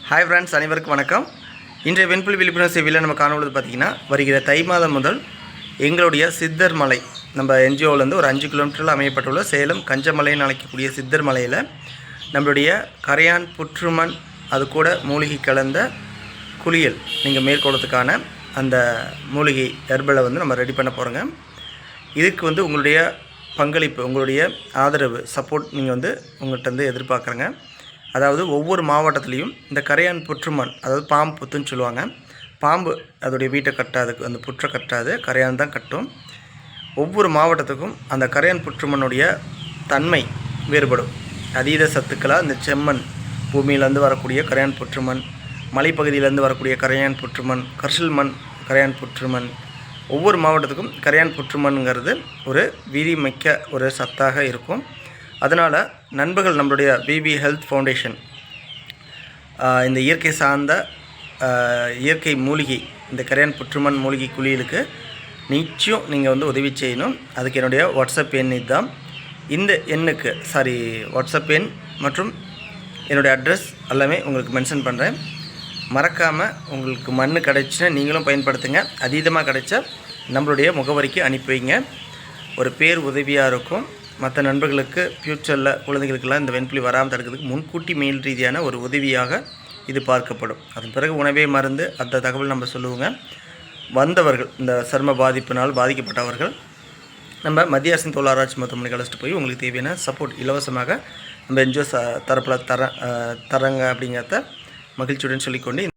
Hi friends, அனைவருக்கும் வணக்கம். இன்றைய வெண்புலி விழிப்புணர்வு சேவையில் நம்ம காணொலிது பார்த்திங்கன்னா, வருகிற தை மாதம் முதல் எங்களுடைய சித்தர் மலை நம்ம என்ஜிஓவிலேருந்து ஒரு 5 கிலோமீட்டரில் அமையப்பட்டுள்ள சேலம் கஞ்சமலைன்னு அழைக்கக்கூடிய சித்தர் மலையில் நம்மளுடைய கரையான் புற்றுமண் அது கூட மூலிகை கலந்த குளியல் நீங்கள் மேற்கொள்றதுக்கான அந்த மூலிகை ஹெர்பலை நம்ம ரெடி பண்ண போகிறோங்க. இதுக்கு உங்களுடைய பங்களிப்பு, உங்களுடைய ஆதரவு, சப்போர்ட் நீங்கள் உங்கள்கிட்ட எதிர்பார்க்குறேங்க. அதாவது ஒவ்வொரு மாவட்டத்துலேயும் இந்த கரையான் புற்றுமண், அதாவது பாம்பு புத்துன்னு சொல்லுவாங்க. பாம்பு அதோடைய வீட்டை கட்டாது, அந்த புற்றை கட்டாது, கரையான் தான் கட்டும். ஒவ்வொரு மாவட்டத்துக்கும் அந்த கரையான் புற்றுமண்ணுடைய தன்மை வேறுபடும். அதீத சத்துக்களாக இந்த செம்மண், பூமியிலேருந்து வரக்கூடிய கரையான் புற்றுமண், மலைப்பகுதியிலேருந்து வரக்கூடிய கரையான் புற்றுமண், கரிசல் மண் கரையான் புற்றுமண், ஒவ்வொரு மாவட்டத்துக்கும் கரையான் புற்றுமண்ங்கிறது ஒரு வீரியமிக்க ஒரு சத்தாக இருக்கும். அதனால் நண்பர்கள் நம்மளுடைய பிபி ஹெல்த் ஃபவுண்டேஷன் இந்த இயற்கை சார்ந்த இயற்கை மூலிகை, இந்த கரையான் புற்றுமண் மூலிகை குளியலுக்கு நிச்சயம் நீங்கள் உதவி செய்யணும். அதுக்கு என்னுடைய வாட்ஸ்அப் எண் இதுதான். இந்த எண்ணுக்கு வாட்ஸ்அப் எண் மற்றும் என்னுடைய அட்ரஸ் எல்லாமே உங்களுக்கு மென்ஷன் பண்ணுறேன். மறக்காமல் உங்களுக்கு மண் கிடைச்சுன்னா நீங்களும் பயன்படுத்துங்க. அதீதமாக கிடைச்சா நம்மளுடைய முகவரிக்கு அனுப்பி வைங்க. ஒரு பேர் உதவியாக இருக்கும். மற்ற நண்பர்களுக்கு ஃப்யூச்சரில் குழந்தைகளுக்கெல்லாம் இந்த வெண்புலி வராமல் தடுக்கிறதுக்கு முன்கூட்டி மேல் ரீதியான ஒரு உதவியாக இது பார்க்கப்படும். அதன் பிறகு உணவே மருந்து அந்த தகவல் நம்ம சொல்லுவோங்க. வந்தவர்கள், இந்த சர்ம பாதிப்பினால் பாதிக்கப்பட்டவர்கள் நம்ம மத்திய அரசின் தோல் ஆராய்ச்சி மருத்துவமனைக்கு அழைச்சிட்டு போய் உங்களுக்கு தேவையான சப்போர்ட் இலவசமாக நம்ம என்ஜிஓ தரப்பில் தரங்க அப்படிங்கிறத மகிழ்ச்சியுடன் சொல்லிக்கொண்டு